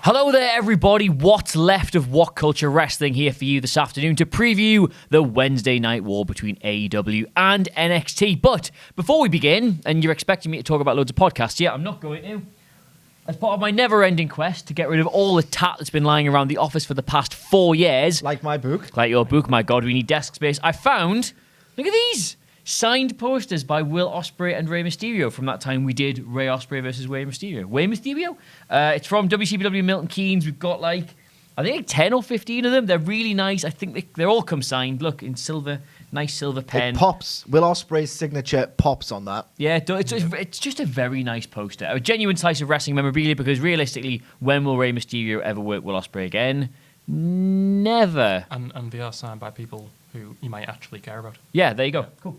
Hello there, everybody. What's left of WhatCulture Wrestling here for you this afternoon to preview the Wednesday night war between AEW and NXT. But before we begin, and you're expecting me to talk about loads of podcasts, yeah, I'm not going to. As part of my never-ending quest to get rid of all the tat that's been lying around the office for the past 4 years. Like my book. Like your book, my God, we need desk space. I found, look at these, signed posters by Will Ospreay and Rey Mysterio from that time we did Rey Ospreay versus Rey Mysterio. Rey Mysterio? It's from WCW Milton Keynes. We've got I think 10 or 15 of them. They're really nice. I think they all come signed. Look, in silver, nice silver pen. It pops. Will Ospreay's signature pops on that. Yeah, it's just a very nice poster. A genuine slice of wrestling memorabilia because realistically, when will Rey Mysterio ever work Will Ospreay again? Never. And they are signed by people who you might actually care about. Yeah, there you go. Yeah. Cool.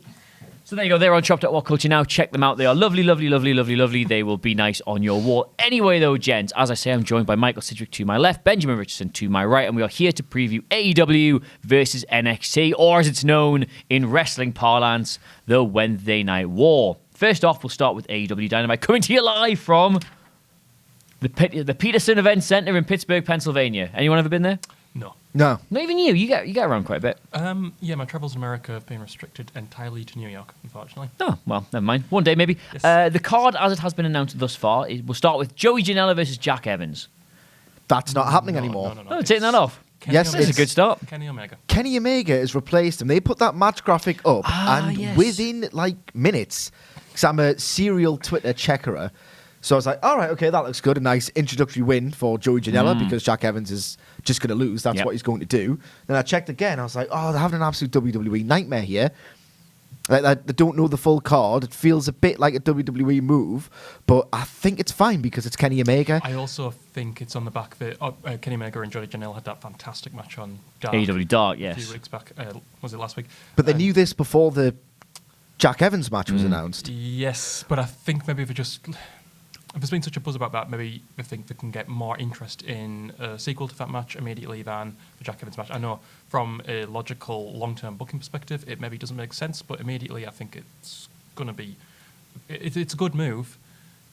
So there you go. They're on shop.whatculture now. Check them out. They are lovely, lovely, lovely, lovely, lovely. They will be nice on your wall. Anyway, though, gents, as I say, I'm joined by Michael Sidgwick to my left, Benjamin Richardson to my right, and we are here to preview AEW versus NXT, or as it's known in wrestling parlance, the Wednesday Night War. First off, we'll start with AEW Dynamite, coming to you live from the Peterson Event Center in Pittsburgh, Pennsylvania. Anyone ever been there? No. Not even you. You get around quite a bit. Yeah, my travels in America have been restricted entirely to New York, unfortunately. Oh, well, never mind. One day, maybe. Yes. The card, as it has been announced thus far, we'll start with Joey Janela versus Jack Evans. That's not happening anymore. No, taking that off. Yes, It's a good start. Kenny Omega. Kenny Omega has replaced him. They put that match graphic up, and yes. within minutes, because I'm a serial Twitter checkerer, so I was like, all right, okay, that looks good. A nice introductory win for Joey Janela because Jack Evans is just going to lose. That's what he's going to do. Then I checked again. I was like, oh, they're having an absolute WWE nightmare here. They don't know the full card. It feels a bit like a WWE move, but I think it's fine because it's Kenny Omega. I also think it's on the back that Kenny Omega and Joey Janela had that fantastic match on Dark. AEW Dark, A yes. few weeks back. Was it last week? But they knew this before the Jack Evans match was announced. Yes, but I think maybe if there's been such a buzz about that, maybe I think they can get more interest in a sequel to that match immediately than the Jack Evans match. I know from a logical long-term booking perspective, it maybe doesn't make sense, but immediately I think it's going to be... It's a good move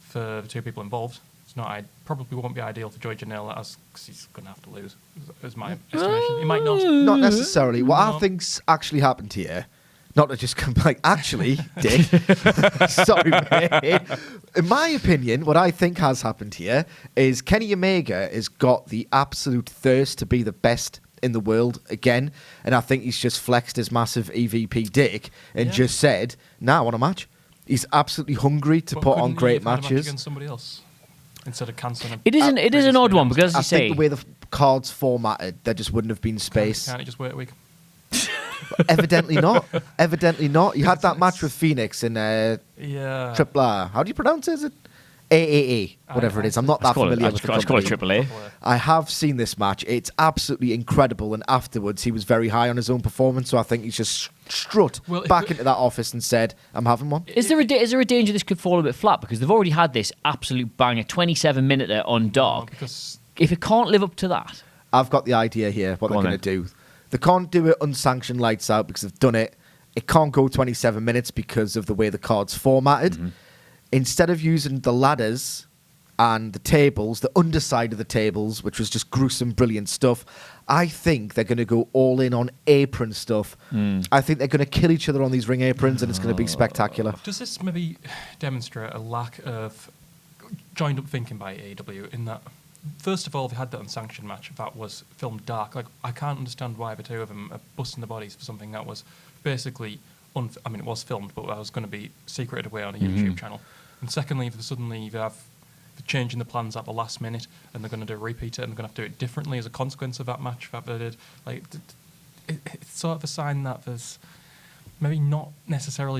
for the two people involved. It's not. I probably won't be ideal for Joey Janela because he's going to have to lose, is my estimation. He might not. Not necessarily. What I think's actually happened here, not to just come like, actually, Dick. Sorry, mate. In my opinion, what I think has happened here is Kenny Omega has got the absolute thirst to be the best in the world again. And I think he's just flexed his massive EVP dick and just said, nah, I want a match. He's absolutely hungry to put on great matches. Match against somebody else instead of cancelling It is an odd one because, as you say... I think the way the cards formatted, there just wouldn't have been space. Can't he just wait a week? Evidently not. Evidently not. You had that match with Phoenix in Triple R. How do you pronounce it? Is it AAA? Whatever it is. I'm not that familiar with the company. Let's call it Triple A. I have seen this match. It's absolutely incredible. And afterwards, he was very high on his own performance. So I think he's just strut back into that office and said, I'm having one. Is there a danger this could fall a bit flat? Because they've already had this absolute banger, 27-minute on Dark. If it can't live up to that... I've got the idea here, what they're going to do. They can't do it unsanctioned lights out because they've done it. It can't go 27 minutes because of the way the card's formatted. Mm-hmm. Instead of using the ladders and the tables, the underside of the tables, which was just gruesome, brilliant stuff, I think they're going to go all in on apron stuff. I think they're going to kill each other on these ring aprons and it's going to be spectacular. Does this maybe demonstrate a lack of joined-up thinking by AEW in that... First of all, they had that unsanctioned match that was filmed dark. Like, I can't understand why the two of them are busting the bodies for something that was basically... it was filmed, but that was going to be secreted away on a YouTube channel. And secondly, suddenly they're changing the plans at the last minute and they're going to do a repeat it and they're going to have to do it differently as a consequence of that match that they did. Like, it's sort of a sign that there's maybe not necessarily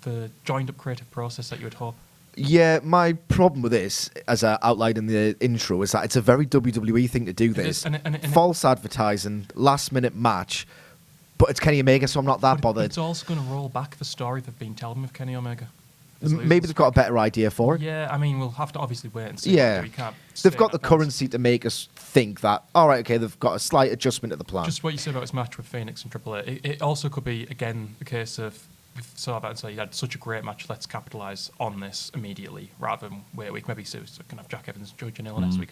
the joined-up creative process that you would hope. Yeah, my problem with this, as I outlined in the intro, is that it's a very WWE thing to do this. False advertising, last-minute match, but it's Kenny Omega, so I'm not that bothered. It's also going to roll back the story they've been telling with Kenny Omega. Maybe they've got a better idea for it. Yeah, we'll have to obviously wait and see. Yeah, they've got the currency to make us think that, all right, okay, they've got a slight adjustment to the plan. Just what you said about this match with Phoenix and AAA, it also could be, again, the case of saw that and say you had such a great match, let's capitalise on this immediately rather than wait a week. Maybe so we can have Jack Evans and Joey Janela next week.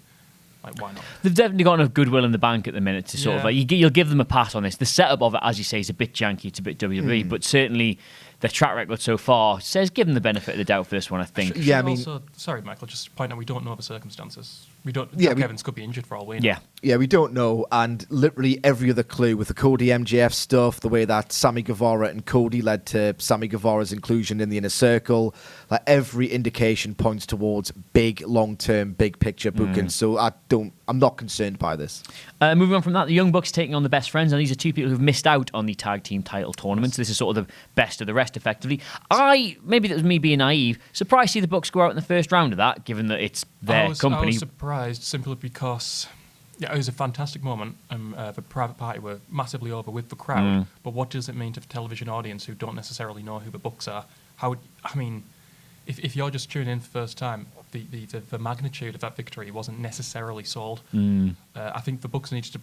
Like, why not? They've definitely got enough goodwill in the bank at the minute to sort of like, you'll give them a pass on this. The setup of it, as you say, is a bit janky. It's a bit WWE, but certainly their track record so far says give them the benefit of the doubt for this one, I think. Yeah, I mean... Also, sorry, Michael, just to point out, we don't know the circumstances. We don't... Yeah, Jack Evans could be injured for all we know. Yeah. Yeah, we don't know, and literally every other clue with the Cody MJF stuff, the way that Sammy Guevara and Cody led to Sammy Guevara's inclusion in the Inner Circle, like every indication points towards big, long-term, big picture booking. So I'm not concerned by this. Moving on from that, the Young Bucks taking on the Best Friends, and these are two people who've missed out on the tag team title tournament. So this is sort of the best of the rest, effectively. Maybe that was me being naive, surprised to see the Bucks go out in the first round of that, given that it's their company. I was surprised simply because it was a fantastic moment. The Private Party were massively over with the crowd. But what does it mean to the television audience who don't necessarily know who the Bucks are? If you're just tuning in for the first time, the magnitude of that victory wasn't necessarily sold. I think the Bucks needs to...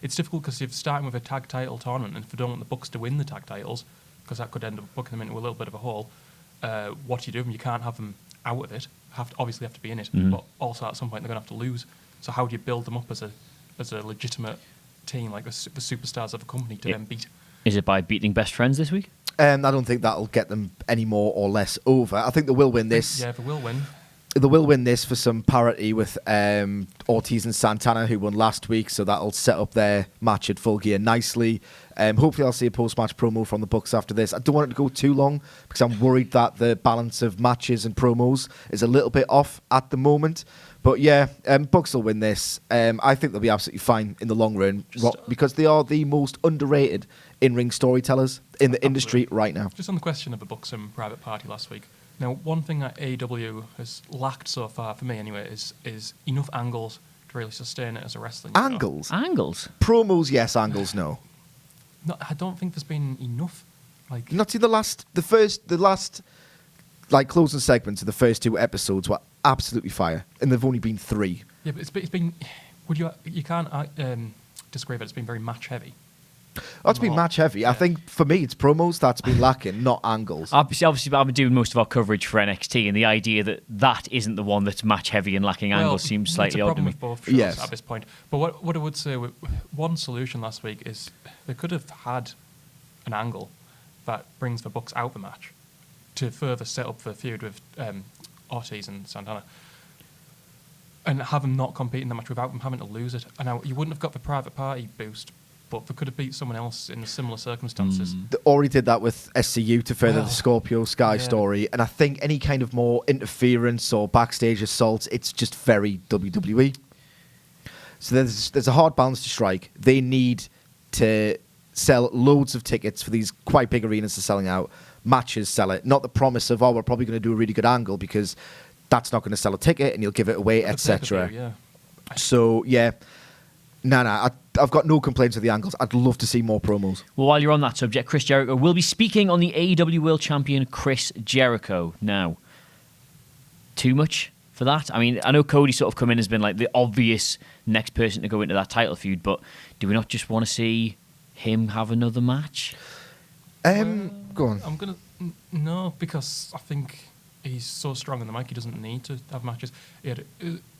It's difficult because you're starting with a tag title tournament, and if you don't want the Bucks to win the tag titles, because that could end up booking them into a little bit of a hole, what do? You can't have them out of it. Obviously have to be in it, but also at some point they're going to have to lose. So how do you build them up as a legitimate team, like the superstars of a company to then beat? Is it by beating Best Friends this week? I don't think that'll get them any more or less over. I think they will win this. Yeah, they will win. They will win this for some parity with Ortiz and Santana, who won last week, so that'll set up their match at Full Gear nicely. Hopefully I'll see a post-match promo from the Bucks after this. I don't want it to go too long because I'm worried that the balance of matches and promos is a little bit off at the moment. But yeah, Bucks will win this. I think they'll be absolutely fine in the long run because they are the most underrated in-ring storytellers in the industry right now. Just on the question of the Bucks and Private Party last week. Now, one thing that AEW has lacked so far, for me anyway, is enough angles to really sustain it as a wrestling show. Angles? Promos, yes. Angles, no. No, I don't think there's been enough. Like, not see the last like closing segments of the first two episodes were absolutely fire, and there've only been 3. Yeah, but it's been. You can't disagree that it's been very match heavy. Oh, it's been match heavy. Yeah. I think for me, it's promos that's been lacking, not angles. Obviously, I've been doing most of our coverage for NXT, and the idea that isn't the one that's match heavy and lacking angles seems slightly odd to me. It's a problem with both shows at this point. But what I would say, one solution last week is they could have had an angle that brings the Bucks out the match to further set up the feud with Ortiz and Santana, and have them not compete in the match without them having to lose it. And now you wouldn't have got the Private Party boost, but they could have beat someone else in similar circumstances. They already did that with SCU to further the Scorpio Sky story, and I think any kind of more interference or backstage assault, it's just very WWE. So there's a hard balance to strike. They need to sell loads of tickets for these quite big arenas to selling out. Matches sell it, not the promise of, we're probably going to do a really good angle, because that's not going to sell a ticket and you'll give it away, etc. Yeah. So yeah, I've got no complaints with the angles. I'd love to see more promos. Well, while you're on that subject, Chris Jericho will be speaking on the AEW World Champion Chris Jericho. Now, too much for that? I mean, I know Cody sort of come in has been like the obvious next person to go into that title feud, but do we not just want to see him have another match? Go on. I'm gonna no, because I think he's so strong in the mic. He doesn't need to have matches. He had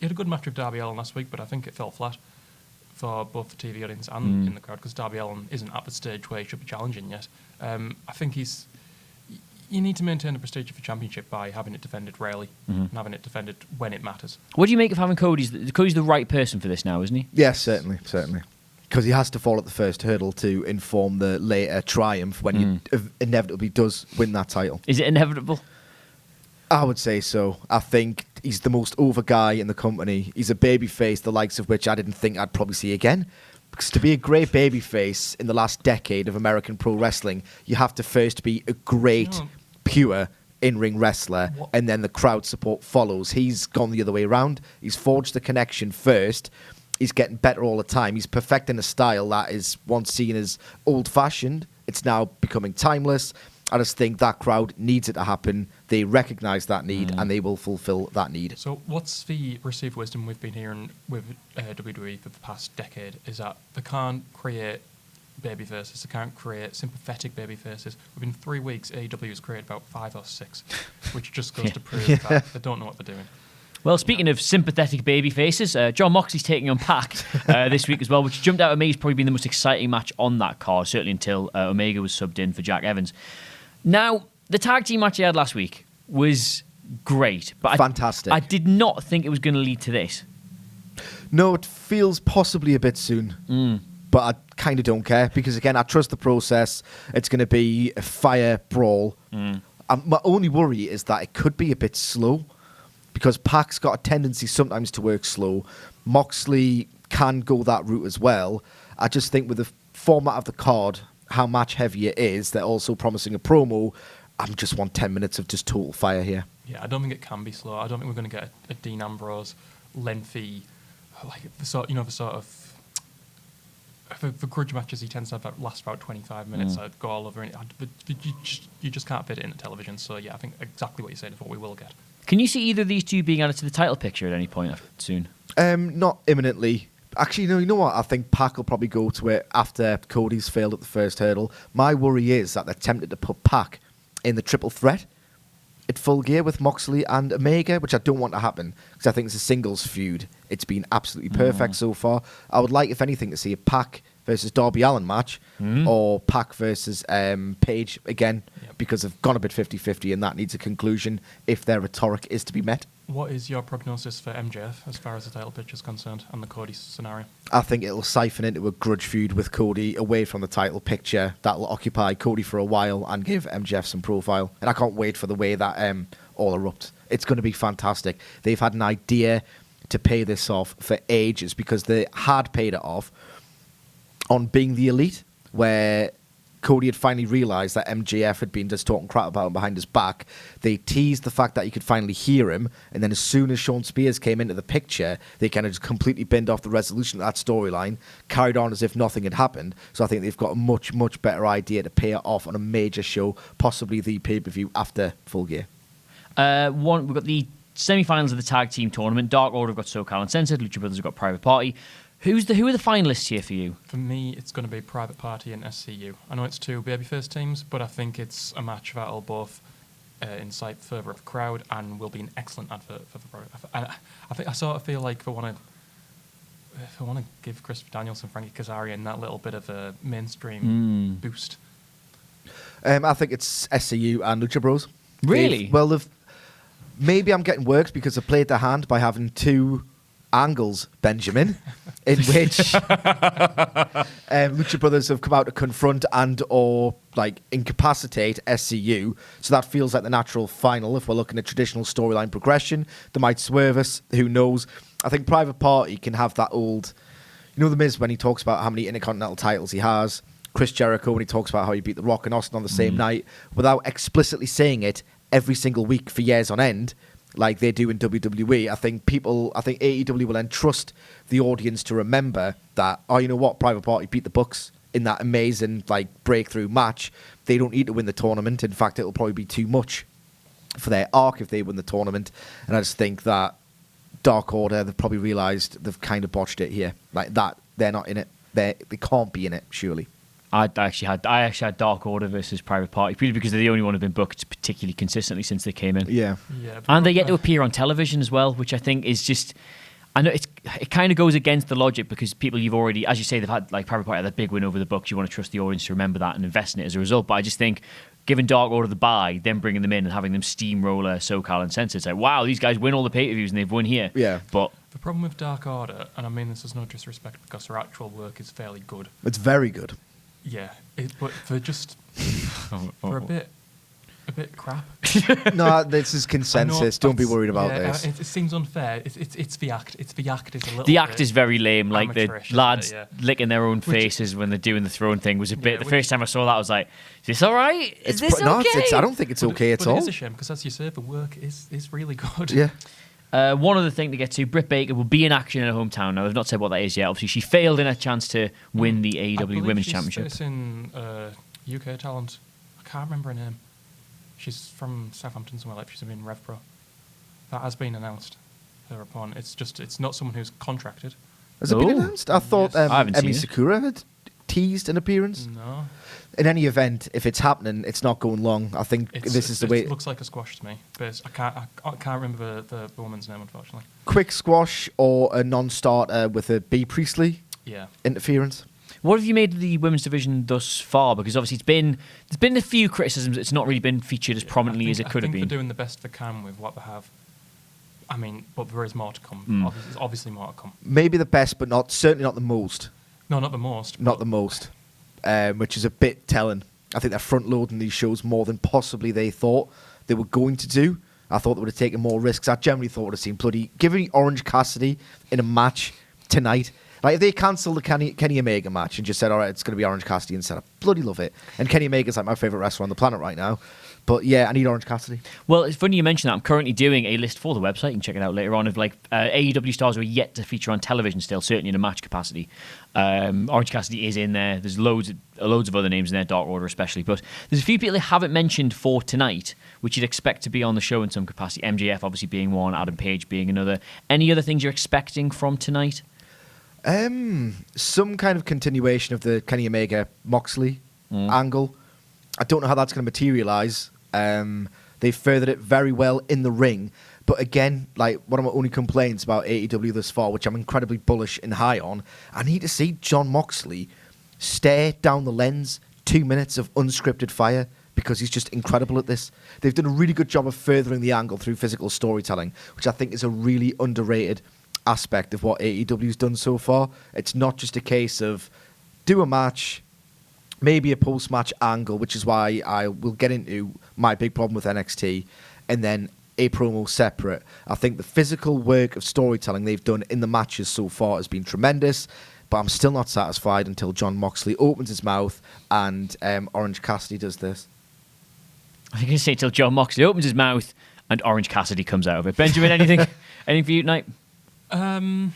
a good match with Darby Allin last week, but I think it fell flat for both the TV audience and in the crowd, because Darby Allin isn't at the stage where he should be challenging yet. I think you need to maintain the prestige of the championship by having it defended rarely and having it defended when it matters. What do you make of having Cody's the right person for this now, isn't he? Yes, certainly. Because he has to fall at the first hurdle to inform the later triumph when he inevitably does win that title. Is it inevitable? I would say so. I think he's the most over guy in the company. He's a babyface, the likes of which I didn't think I'd probably see again. Because to be a great babyface in the last decade of American pro wrestling, you have to first be a great, pure in-ring wrestler, and then the crowd support follows. He's gone the other way around. He's forged the connection first. He's getting better all the time. He's perfecting a style that is once seen as old-fashioned. It's now becoming timeless. I just think that crowd needs it to happen. They recognise that need, and they will fulfil that need. So what's the received wisdom we've been hearing with WWE for the past decade is that they can't create baby faces. They can't create sympathetic baby faces. Within 3 weeks, AEW has created about 5 or 6, which just goes to prove that they don't know what they're doing. Well, speaking of sympathetic baby faces, John Moxley's taking on Pac this week as well, which jumped out at me has probably been the most exciting match on that card, certainly until Omega was subbed in for Jack Evans. Now, the tag team match he had last week was great, but fantastic. I did not think it was going to lead to this. No, it feels possibly a bit soon. But I kind of don't care because, again, I trust the process. It's going to be a fire brawl. My only worry is that it could be a bit slow because Pac's got a tendency sometimes to work slow. Moxley can go that route as well. I just think with the format of the card, how match heavy it is, they're also promising a promo. I just want 10 minutes of just total fire here. Yeah, I don't think it can be slow. I don't think we're going to get a Dean Ambrose lengthy, like the sort of for grudge matches. He tends to have last about 25 minutes. I'd go all over it. But you just can't fit it into television. So yeah, I think exactly what you said is what we will get. Can you see either of these two being added to the title picture at any point soon? Not imminently. Actually, no, you know what? I think Pac will probably go to it after Cody's failed at the first hurdle. My worry is that they're tempted to put Pac in the triple threat at Full Gear with Moxley and Omega, which I don't want to happen because I think it's a singles feud. It's been absolutely perfect so far. I would like, if anything, to see a Pac versus Darby Allin match or Pac versus Page again because they've gone a bit 50-50 and that needs a conclusion if their rhetoric is to be met. What is your prognosis for MJF as far as the title picture is concerned and the Cody scenario? I think it'll siphon into a grudge feud with Cody away from the title picture. That'll occupy Cody for a while and give MJF some profile. And I can't wait for the way that all erupts. It's going to be fantastic. They've had an idea to pay this off for ages because they had paid it off on Being the Elite, where Cody had finally realised that MJF had been just talking crap about him behind his back. They teased the fact that you could finally hear him, and then as soon as Sean Spears came into the picture, they kind of just completely binned off the resolution of that storyline, carried on as if nothing had happened. So I think they've got a much, much better idea to pay it off on a major show, possibly the pay-per-view after Full Gear. We've got the semi-finals of the tag team tournament. Dark Order have got SoCal Uncensored, Lucha Brothers have got Private Party. Who are the finalists here for you? For me, it's going to be Private Party and SCU. I know it's two babyface teams, but I think it's a match that'll both incite further of the crowd and will be an excellent advert for the product. I sort of feel like if I want to give Chris Daniels and Frankie Kazarian that little bit of a mainstream boost. I think it's SCU and Lucha Bros. Really? Maybe I'm getting worked because I played their hand by having two angles, Benjamin, in which Lucha Brothers have come out to confront and or incapacitate SCU. So that feels like the natural final. If we're looking at traditional storyline progression, they might swerve us. Who knows? I think Private Party can have that old, The Miz when he talks about how many Intercontinental titles he has. Chris Jericho when he talks about how he beat The Rock and Austin on the same night without explicitly saying it every single week for years on end, like they do in WWE. I think AEW will entrust the audience to remember that, you know what, Private Party beat the Bucks in that amazing breakthrough match. They don't need to win the tournament. In fact, it'll probably be too much for their arc if they win the tournament. And I just think that Dark Order, they've probably realised they've kind of botched it here. They're not in it. They can't be in it, surely. I actually had Dark Order versus Private Party, purely because they're the only one who've been booked particularly consistently since they came in. Yeah. And they get to appear on television as well, which I think is just, I know it kind of goes against the logic because people you've already, as you say, they've had Private Party had that big win over the Bucks. You want to trust the audience to remember that and invest in it as a result. But I just think giving Dark Order the bye, then bringing them in and having them steamroller SoCal Uncensored, it's like, wow, these guys win all the pay-per-views and they've won here. Yeah. But the problem with Dark Order, and I mean this is no disrespect because their actual work is fairly good. It's very good. Yeah, but for just for a bit crap. No, this is consensus. Don't be worried about this. It seems unfair. It's the act. The act is a little. The act is very lame. Like the lads licking their own Which faces when they're doing the throne thing was a bit. The first time I saw that, I was like, "Is this all right? Is this okay?" I don't think it's okay at all. It is a shame because, as you say, the work is really good. Yeah. One other thing to get to, Britt Baker will be in action in her hometown. Now, I've not said what that is yet. Obviously, she failed in her chance to win the AEW Women's Championship. She's in UK talent. I can't remember her name. She's from Southampton somewhere. She's in RevPro. That has been announced. Her opponent. It's not someone who's contracted. Has it been announced? I thought I haven't Emi seen it. Sakura had teased an appearance. No. In any event, if it's happening, it's not going long. I think this is the way. It looks like a squash to me, but I can't remember the woman's name, unfortunately. Quick squash or a non-starter with a B Priestley interference. What have you made of the women's division thus far? Because obviously there's been a few criticisms. It's not really been featured as prominently as it could have been. I think they're doing the best they can with what they have. I mean, but there is more to come. There's obviously more to come. Maybe the best, but certainly not the most. No, not the most. Not the most, which is a bit telling. I think they're front-loading these shows more than possibly they thought they were going to do. I thought they would have taken more risks. I generally thought it would have seen bloody... Giving Orange Cassidy in a match tonight... Like, if they cancelled the Kenny Omega match and just said, all right, it's going to be Orange Cassidy instead, I bloody love it. And Kenny Omega's like my favourite wrestler on the planet right now. But yeah, I need Orange Cassidy. Well, it's funny you mention that. I'm currently doing a list for the website. You can check it out later on of AEW stars who are yet to feature on television still, certainly in a match capacity. Orange Cassidy is in there. There's loads of other names in there, Dark Order especially. But there's a few people they haven't mentioned for tonight, which you'd expect to be on the show in some capacity. MJF obviously being one, Adam Page being another. Any other things you're expecting from tonight? Some kind of continuation of the Kenny Omega Moxley angle. I don't know how that's going to materialise. They furthered it very well in the ring. But again, like one of my only complaints about AEW thus far, which I'm incredibly bullish and high on, I need to see Jon Moxley stare down the lens 2 minutes of unscripted fire because he's just incredible at this. They've done a really good job of furthering the angle through physical storytelling, which I think is a really underrated aspect of what AEW's done so far. It's not just a case of do a match, maybe a post-match angle, which is why I will get into my big problem with NXT, and then a promo separate. I think the physical work of storytelling they've done in the matches so far has been tremendous, but I'm still not satisfied until Jon Moxley opens his mouth and Orange Cassidy does this. I think you say till Jon Moxley opens his mouth and Orange Cassidy comes out of it. Benjamin, anything for you tonight? No.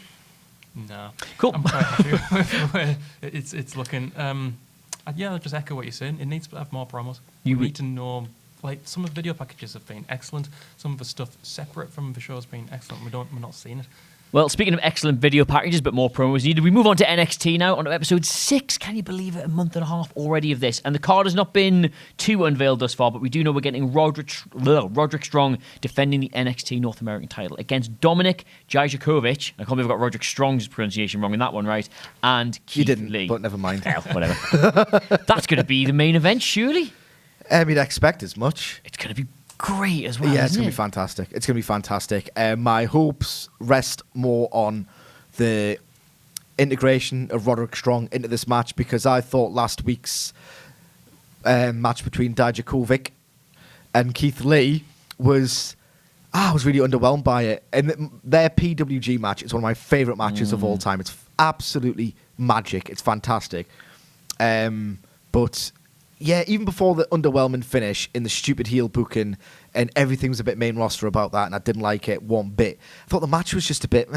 Cool. I'm quite happy with where it's looking. I'll just echo what you're saying. It needs to have more promos. You need to know, like, some of the video packages have been excellent. Some of the stuff separate from the show has been excellent. We're not seeing it. Well, speaking of excellent video packages, but more promos needed, we move on to NXT now, on to episode 6. Can you believe it? A month and a half already of this. And the card has not been too unveiled thus far, but we do know we're getting Roderick Strong defending the NXT North American title against Dominik Dijakovic. I can't believe I got Roderick Strong's pronunciation wrong in that one, right? And Keith You didn't, Lee. but never mind. Hell, whatever. That's going to be the main event, surely? You'd expect as much. It's going to be great as well. Yeah, it's going to be fantastic. It's going to be fantastic. My hopes rest more on the integration of Roderick Strong into this match because I thought last week's match between Dijakovic and Keith Lee was... I was really underwhelmed by it. And their PWG match is one of my favourite matches of all time. It's absolutely magic. It's fantastic. But... yeah, even before the underwhelming finish in the stupid heel booking and everything was a bit main roster about that and I didn't like it one bit. I thought the match was just a bit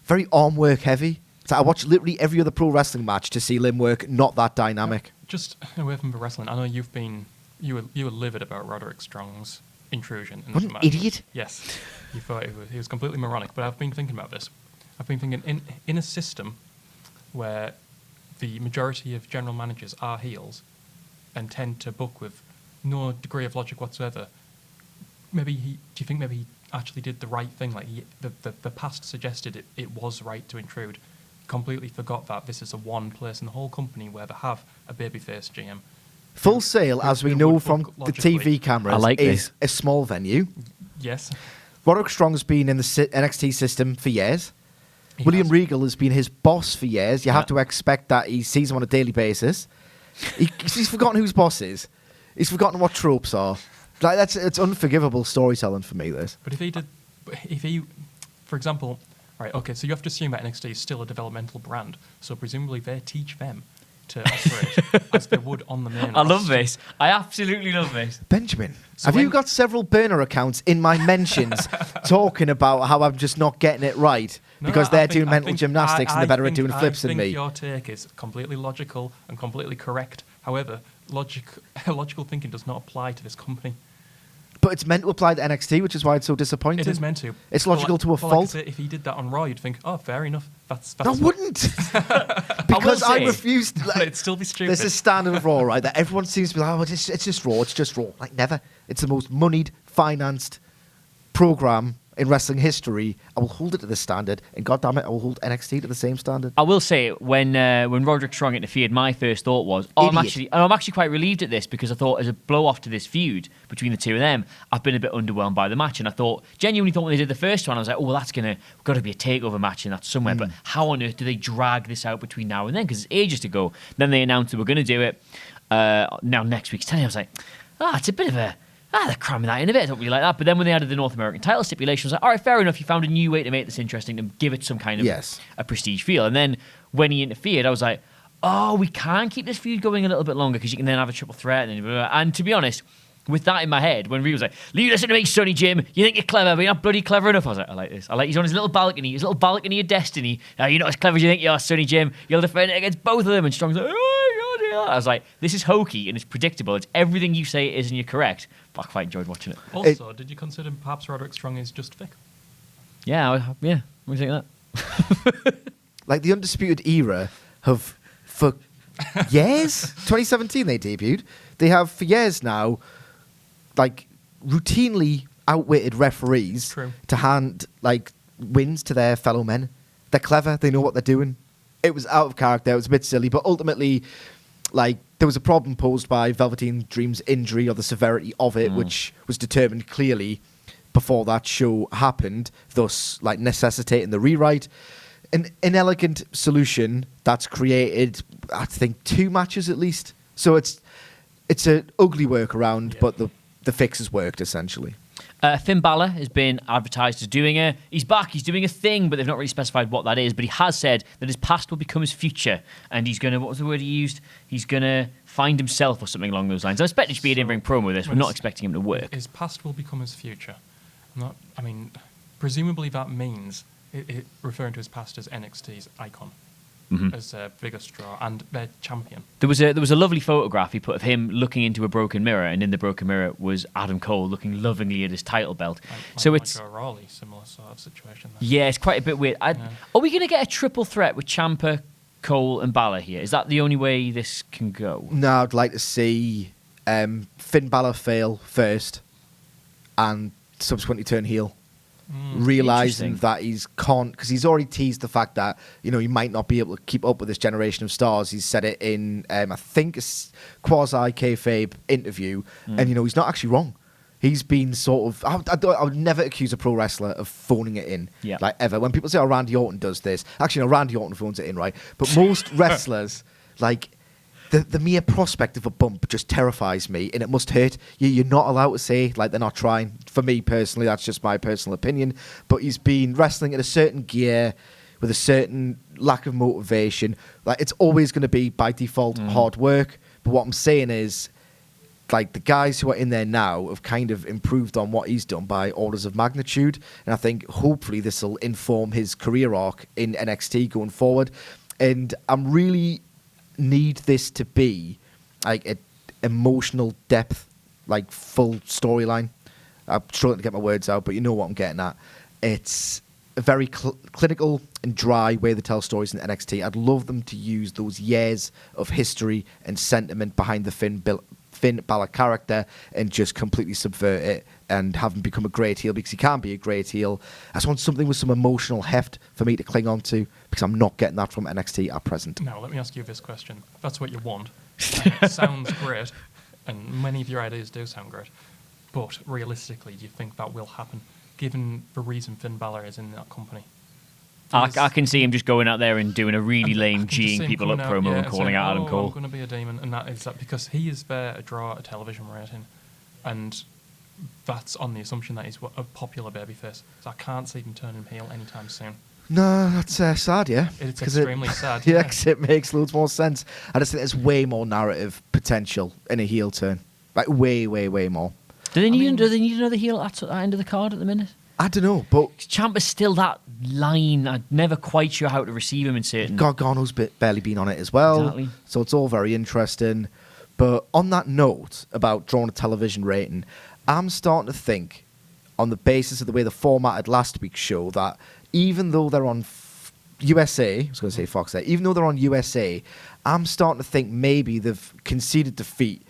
very arm work heavy. So I watched literally every other pro wrestling match to see limb work, not that dynamic. Just away from the wrestling, I know you were livid about Roderick Strong's intrusion in What this an match. idiot. Yes, you thought he was completely moronic, but I've been thinking about this. I've been thinking in a system where the majority of general managers are heels and tend to book with no degree of logic whatsoever. Do you think maybe he actually did the right thing? Like the past suggested it was right to intrude. Completely forgot that this is the one place in the whole company where they have a babyface GM. Full Sail, as we know from the TV cameras, is a small venue. Yes. Roderick Strong's been in the NXT system for years. William Regal has been his boss for years. You have to expect that he sees him on a daily basis. He's forgotten who his boss is. He's forgotten what tropes are. Like it's unforgivable storytelling for me. This. But if he, for example, right? Okay, so you have to assume that NXT is still a developmental brand. So presumably they teach them to operate as they would on the main. I love this. I absolutely love this. Benjamin, have you got several burner accounts in my mentions talking about how I'm just not getting it right? Because they're doing mental gymnastics and they're better at doing flips than me. I think your take is completely logical and completely correct. However, logical thinking does not apply to this company. But it's meant to apply to NXT, which is why it's so disappointing. It is meant to. It's logical to a Like I fault. say, if he did that on Raw, you'd think, oh, fair enough. That's I wouldn't. Because I say- refuse. It'd still be stupid. There's a standard of Raw, right? That everyone seems to be like, oh, it's just Raw. It's just Raw. Like, never. It's the most moneyed, financed program in wrestling history. I will hold it to this standard, and God damn it, I will hold NXT to the same standard. I will say, when Roderick Strong interfered, my first thought was, I'm actually quite relieved at this, because I thought, as a blow off to this feud between the two of them, I've been a bit underwhelmed by the match, and I genuinely thought when they did the first one, I was like, oh, well, that's got to be a takeover match in that somewhere. But how on earth do they drag this out between now and then? Because it's ages to go. Then they announced they were going to do it now next week's telly. I was like, it's a bit of a. They're cramming that in a bit. I don't really like that. But then when they added the North American title stipulation, I was like, all right, fair enough. You found a new way to make this interesting and give it some kind of a prestige feel. And then when he interfered, I was like, oh, we can keep this feud going a little bit longer, because you can then have a triple threat. And to be honest, with that in my head, when Rhea was like, you listen to me, Sonny Jim, you think you're clever, but you're not bloody clever enough. I was like, I like this. He's on his little balcony of destiny. You're not as clever as you think you are, Sonny Jim. You'll defend it against both of them. And Strong's like, I was like, this is hokey and it's predictable. It's everything you say it is and you're correct. But I quite enjoyed watching it. Also, did you consider perhaps Roderick Strong is just Vic? Yeah. What do you think of that? Like, the Undisputed Era have, for years, 2017 they debuted, they have for years now, like, routinely outwitted referees to hand, like, wins to their fellow men. They're clever. They know what they're doing. It was out of character. It was a bit silly, but ultimately, like, there was a problem posed by Velveteen Dream's injury, or the severity of it, which was determined clearly before that show happened, thus, like, necessitating the rewrite. An inelegant solution that's created, I think, 2 matches at least. So it's an ugly workaround, but the fix has worked, essentially. Finn Balor has been advertised as he's back, he's doing a thing, but they've not really specified what that is. But he has said that his past will become his future, and he's going to, what was the word he used? He's going to find himself, or something along those lines. I expect it to be an in-ring promo with this. We're not expecting him to work. His past will become his future. Presumably that means it referring to his past as NXT's icon. As their biggest draw and their champion. There was a lovely photograph he put of him looking into a broken mirror, and in the broken mirror was Adam Cole looking lovingly at his title belt. So it's a Raleigh similar sort of situation. Yeah, it's quite a bit weird. Are we going to get a triple threat with Ciampa, Cole, and Balor here? Is that the only way this can go? No, I'd like to see Finn Balor fail first, and subsequently turn heel. Realizing that he's can't, because he's already teased the fact that, you know, he might not be able to keep up with this generation of stars. He's said it in I think a quasi kayfabe interview, and you know, he's not actually wrong. He's been sort of, I would never accuse a pro wrestler of phoning it in, like, ever. When people say, oh, Randy Orton does this, actually no, Randy Orton phones it in, right? But most wrestlers, like, the mere prospect of a bump just terrifies me, and it must hurt. You're not allowed to say, like, they're not trying. For me personally, that's just my personal opinion. But he's been wrestling in a certain gear with a certain lack of motivation. Like, it's always going to be, by default, hard work. But what I'm saying is, like, the guys who are in there now have kind of improved on what he's done by orders of magnitude. And I think, hopefully, this will inform his career arc in NXT going forward. And I'm really need this to be like an emotional depth, like, full storyline. I'm struggling to get my words out, but you know what I'm getting at. It's a very clinical and dry way to tell stories in NXT. I'd love them to use those years of history and sentiment behind the Finn Balor character and just completely subvert it and have him become a great heel, because he can be a great heel. I just want something with some emotional heft for me to cling on to, because I'm not getting that from NXT at present. Now, let me ask you this question. If that's what you want, it sounds great, and many of your ideas do sound great, but realistically, do you think that will happen, given the reason Finn Balor is in that company? I can see him just going out there and doing a really lame G'ing people up promo and calling out Adam Cole. I'm going to be a demon, and that is that because he is there to draw a television rating, and that's on the assumption that he's a popular babyface. So I can't see him turning heel anytime soon. No, that's sad, yeah. It's extremely sad. Yeah, because it makes loads more sense. I just think there's way more narrative potential in a heel turn. Like, way, way, way more. Do they need another heel at the end of the card at the minute? I don't know, but Ciampa's still that line. I'm never quite sure how to receive him in certain. Gargano's barely been on it as well. Exactly. So it's all very interesting. But on that note about drawing a television rating, I'm starting to think, on the basis of the way the formatted last week's show, that even though they're on USA, I was going to say Fox there, even though they're on USA, I'm starting to think maybe they've conceded defeat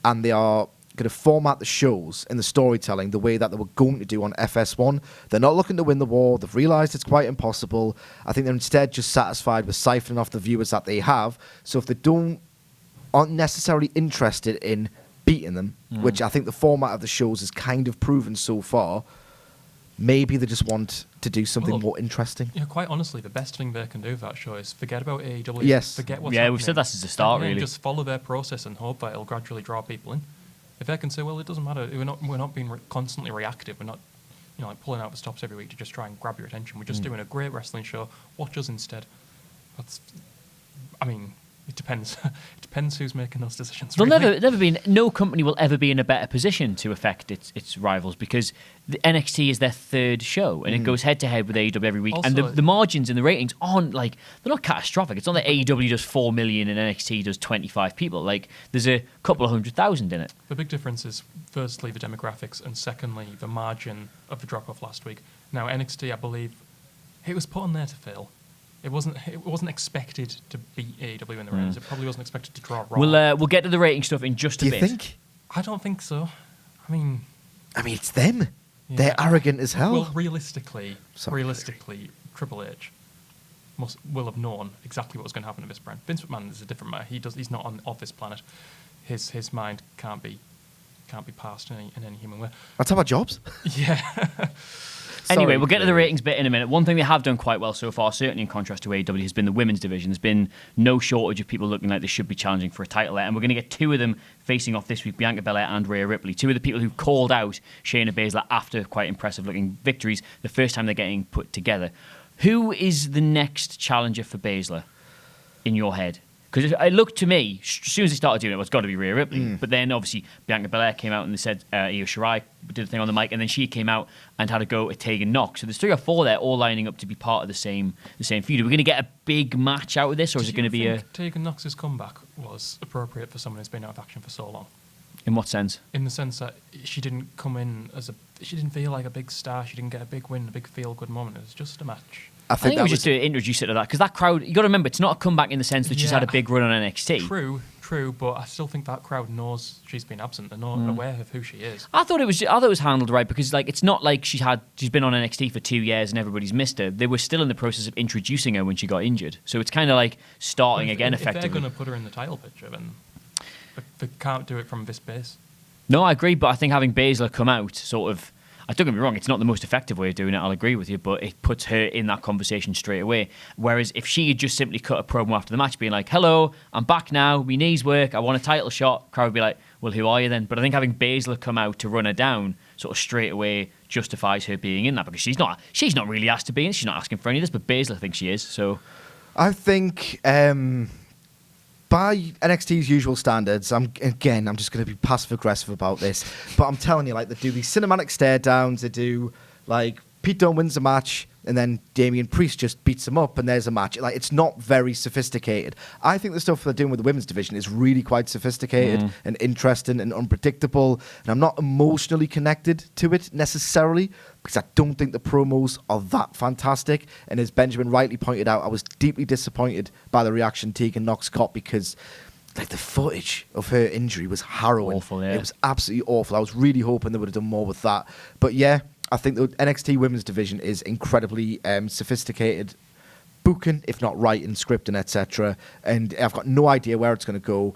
and they are going to format the shows and the storytelling the way that they were going to do on FS1. They're not looking to win the war. They've realised it's quite impossible. I think they're instead just satisfied with siphoning off the viewers that they have. So if they aren't necessarily interested in beating them, which I think the format of the shows has kind of proven so far, maybe they just want to do something more interesting. Yeah, quite honestly, the best thing they can do for that show is forget about AEW. Yes. Forget what's Yeah, happening. we've said that since the start, and really. just follow their process and hope that it'll gradually draw people in. If they can say, well, it doesn't matter, we're not being constantly reactive. We're not, like pulling out the stops every week to just try and grab your attention. We're just doing a great wrestling show. Watch us instead. It depends. It depends who's making those decisions. No company will ever be in a better position to affect its rivals, because the NXT is their third show and it goes head to head with AEW every week. Also, and the margins and the ratings aren't they're not catastrophic. It's not that AEW does 4 million and NXT does 25 people. There's a couple of 100,000 in it. The big difference is, firstly, the demographics, and secondly, the margin of the drop off last week. Now, NXT, I believe, it was put on there to fail. It wasn't expected to beat AEW in the ratings. It probably wasn't expected to draw Raw. We'll get to the rating stuff in just a bit. Do you think? I don't think so. It's them. Yeah. They're arrogant as hell. Well, realistically, Triple H will have known exactly what was going to happen to this brand. Vince McMahon is a different man. He's not of this planet. His mind can't be passed in any human way. That's how about jobs. Yeah. Anyway, we'll get to the ratings bit in a minute. One thing they have done quite well so far, certainly in contrast to AEW, has been the women's division. There's been no shortage of people looking like they should be challenging for a title there. And we're going to get two of them facing off this week, Bianca Belair and Rhea Ripley. Two of the people who called out Shayna Baszler after quite impressive-looking victories, the first time they're getting put together. Who is the next challenger for Baszler in your head? Because it looked to me, as soon as they started doing it, it's got to be Rhea Ripley. But then, obviously, Bianca Belair came out and they said Io Shirai did a thing on the mic, and then she came out and had a go at Tegan Nox. So there's 3 or 4 there all lining up to be part of the same feud. Are we going to get a big match out of this, or is it going to be Tegan Nox's comeback was appropriate for someone who's been out of action for so long? In what sense? In the sense that she didn't come in she didn't feel like a big star. She didn't get a big win, a big feel-good moment. It was just a match. I think it was just to introduce it to that, because that crowd, you got to remember, it's not a comeback in the sense that she's had a big run on NXT. True, but I still think that crowd knows she's been absent. They're not aware of who she is. I thought it was handled right, because it's not like she's been on NXT for 2 years and everybody's missed her. They were still in the process of introducing her when she got injured, so it's kind of like starting again effectively. If they're going to put her in the title picture, then they can't do it from this base. No, I agree, but I think having Baszler come out sort of, don't get me wrong, it's not the most effective way of doing it, I'll agree with you, but it puts her in that conversation straight away. Whereas if she had just simply cut a promo after the match being like, hello, I'm back now, my knees work, I want a title shot, crowd would be like, well, who are you then? But I think having Baszler come out to run her down sort of straight away justifies her being in that, because she's not really asked to be in, she's not asking for any of this, but Baszler thinks she is, so... I think... by NXT's usual standards, I'm just going to be passive-aggressive about this, but I'm telling you, they do these cinematic stare-downs, they do, Pete Dunne wins a match, and then Damian Priest just beats him up, and there's a match. It's not very sophisticated. I think the stuff they're doing with the women's division is really quite sophisticated and interesting and unpredictable, and I'm not emotionally connected to it necessarily, because I don't think the promos are that fantastic. And as Benjamin rightly pointed out, I was deeply disappointed by the reaction Tegan Nox got, because the footage of her injury was harrowing. Awful, yeah. It was absolutely awful. I was really hoping they would have done more with that. But yeah, I think the NXT women's division is incredibly sophisticated booking, if not writing, scripting, etc. And I've got no idea where it's going to go.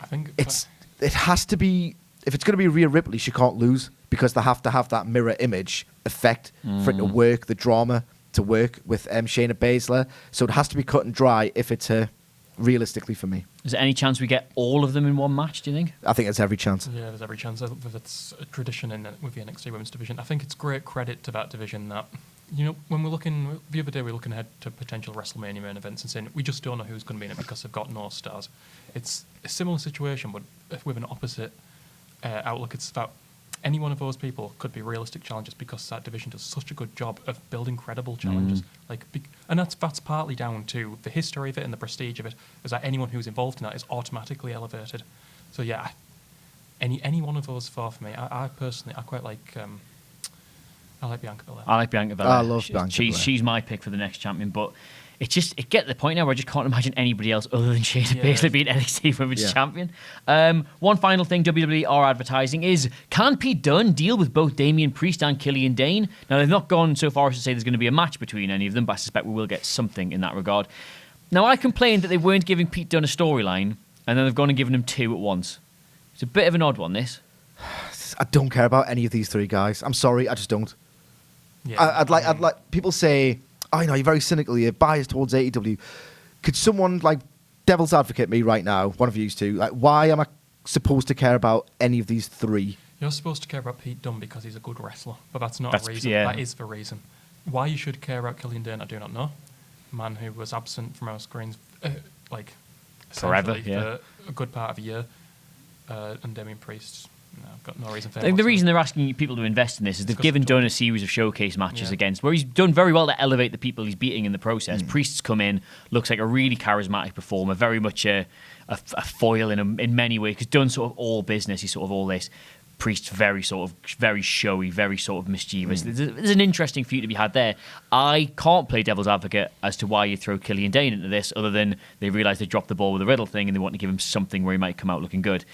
I think it has to be, if it's going to be Rhea Ripley, she can't lose, because they have to have that mirror image effect for it to work, the drama to work with Shayna Baszler. So it has to be cut and dry if it's her, realistically, for me. Is there any chance we get all of them in one match, do you think? I think there's every chance. Yeah, there's every chance. It's a tradition with the NXT women's division. I think it's great credit to that division that, when we're looking, the other day we were looking ahead to potential WrestleMania main events and saying we just don't know who's going to be in it because they've got no stars. It's a similar situation, but with an opposite outlook. It's about any one of those people could be realistic challenges, because that division does such a good job of building credible challenges. And that's partly down to the history of it and the prestige of it, is that anyone who's involved in that is automatically elevated. So yeah, any one of those four for me. I personally, I quite like. I like Bianca Belair. I like Bianca Belair. I love Bianca Belair. She's my pick for the next champion, but it get to the point now where I just can't imagine anybody else other than Shayna Baszler being NXT Women's Champion. One final thing WWE are advertising is, can Pete Dunne deal with both Damian Priest and Killian Dane? Now, they've not gone so far as to say there's going to be a match between any of them, but I suspect we will get something in that regard. Now, I complained that they weren't giving Pete Dunne a storyline, and then they've gone and given him two at once. It's a bit of an odd one, this. I don't care about any of these three guys. I'm sorry, I just don't. Yeah, I'd like people say, oh, you're very cynical, you're biased towards AEW. Could someone like devil's advocate me right now, one of you two, like, why am I supposed to care about any of these three? You're supposed to care about Pete Dunne because he's a good wrestler, but that's not a reason. Yeah. That is the reason. Why you should care about Killian Dane, I do not know. A man who was absent from our screens, Forever, for a good part of a year, and Damian Priest. No, I've got no reason for The reason they're asking people to invest in this is they've given Dunne a series of showcase matches against, where he's done very well to elevate the people he's beating in the process. Priest's come in, looks like a really charismatic performer, very much a foil in many ways, because Dunne's sort of all business, he's sort of all this. Priest's very showy, very sort of mischievous. There's an interesting feud to be had there. I can't play devil's advocate as to why you throw Killian Dane into this, other than they realise they dropped the ball with the Riddle thing and they want to give him something where he might come out looking good.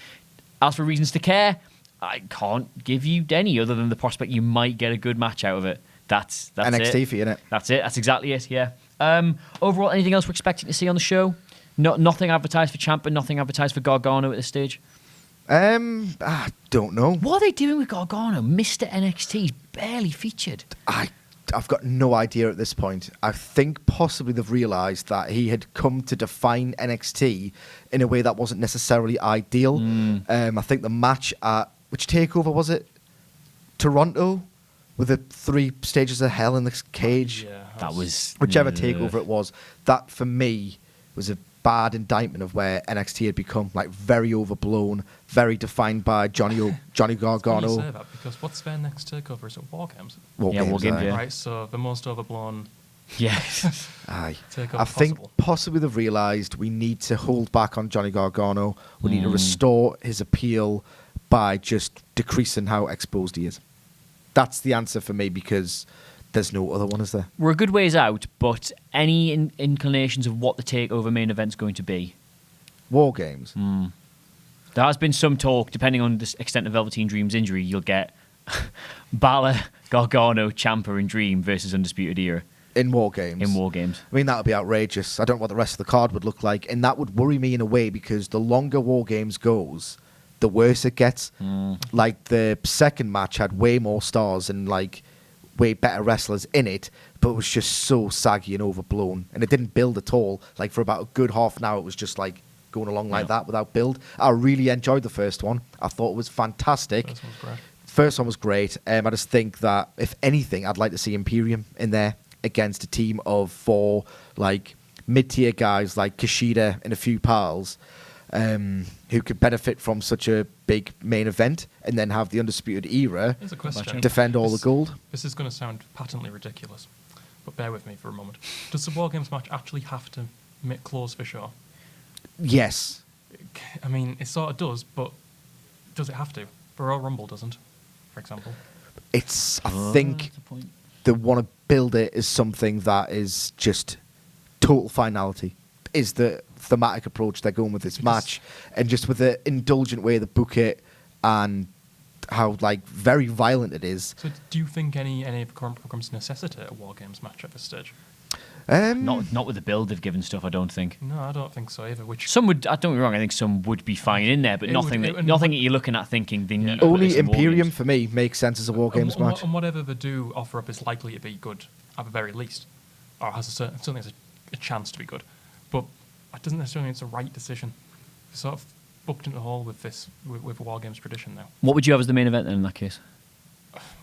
As for reasons to care, I can't give you any other than the prospect you might get a good match out of it. That's NXT it. for you, innit? That's it. That's exactly it, yeah. Overall, anything else we're expecting to see on the show? Nothing advertised for Ciampa, nothing advertised for Gargano at this stage? I don't know. What are they doing with Gargano? Mr. NXT's barely featured. I've got no idea at this point. I think possibly they've realised that he had come to define NXT in a way that wasn't necessarily ideal. I think the match at, which takeover was it? Toronto? With the 3 stages of hell in the cage? Yeah, That was... Whichever takeover it was. That, for me, was a bad indictment of where NXT had become, like, very overblown, very defined by Johnny Gargano. You say that because what's their next takeover? Is it War Games? War Games, yeah. Right, so the most overblown Yes. Aye. takeover I think possible. possibly they've realised we need to hold back on Johnny Gargano. We need to restore his appeal by just decreasing how exposed he is. That's the answer for me, because there's no other one, is there? We're a good ways out, but any inclinations of what the takeover main event's going to be? War Games. There has been some talk, depending on the extent of Velveteen Dream's injury, you'll get Balor, Gargano, Ciampa, and Dream versus Undisputed Era In War Games. in War Games. I mean, that would be outrageous. I don't know what the rest of the card would look like. And that would worry me in a way, because the longer War Games goes, the worse it gets. Like, the second match had way more stars and, like, way better wrestlers in it, but it was just so saggy and overblown. And it didn't build at all. Like, for about a good half an hour, it was just, like, going along like that without build. I really enjoyed the first one. I thought it was fantastic. First one was great. First one was great. I just think that, if anything, I'd like to see Imperium in there against a team of 4, like, mid-tier guys like Kushida and a few pals, who could benefit from such a big main event, and then have the Undisputed Era Here's a question. defend all the gold. This is going to sound patently ridiculous, but bear with me for a moment. Does the War Games match actually have to close for sure? Yes. I mean, it sort of does, but does it have to? The Royal Rumble doesn't, for example. It's, I think they want to build it as something that is just total finality, is the thematic approach they're going with this match, and just with the indulgent way they book it, and how, like, very violent it is. So do you think any of the current programs necessitate a War Games match at this stage? Not with the build they've given stuff, I don't think. No, I don't think so either. Which Some would, don't get me wrong, I think some would be fine in there, but nothing that you're looking at thinking they need to put Only this in War Imperium, Games. for me, makes sense as a War Games match. And whatever they do offer up is likely to be good, at the very least, or certainly has a chance to be good. But it doesn't necessarily mean it's the right decision. It's sort of booked into the hole with this with War Games tradition now. What would you have as the main event then in that case?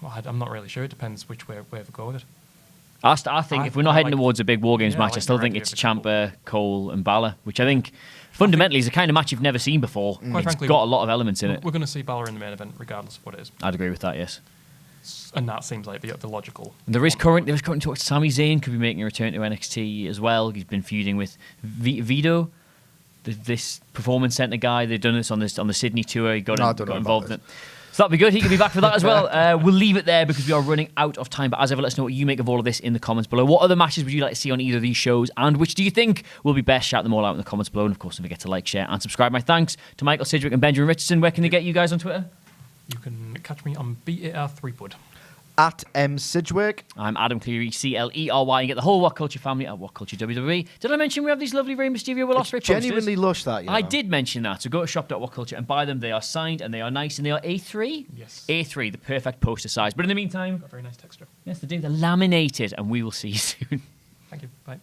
Well, I'm not really sure. It depends which way they go with it. I think if we're not heading towards a big War Games I match, I like still the think idea it's of it. Ciampa, Cole, and Balor, which I think fundamentally is a kind of match you've never seen before. Quite frankly, got a lot of elements in it. We're going to see Balor in the main event regardless of what it is. I'd agree with that, yes. And that seems like the logical. And there is current talk. Sami Zayn could be making a return to NXT as well. He's been feuding with Vito. this performance centre guy. They've done this on the Sydney tour. He got involved in it. So that'll be good. He can be back for that as well. We'll leave it there because we are running out of time. But as ever, let us know what you make of all of this in the comments below. What other matches would you like to see on either of these shows? And which do you think will be best? Shout them all out in the comments below. And of course, don't forget to like, share, and subscribe. My thanks to Michael Sidgwick and Benjamin Richardson. Where can they get you guys on Twitter? You can catch me on BAR3Bud. At M Sidgwick. I'm Adam Clery, CLERY. You get the whole WhatCulture family at WhatCulture WWE. Did I mention we have these lovely Rey Mysterio Will Ospreay posters? Genuinely lush that, I did mention that. So go to shop.whatculture and buy them. They are signed and they are nice and they are A3. Yes. A3, the perfect poster size. But in the meantime, Got a very nice texture. yes, they do. They're laminated and we will see you soon. Thank you. Bye.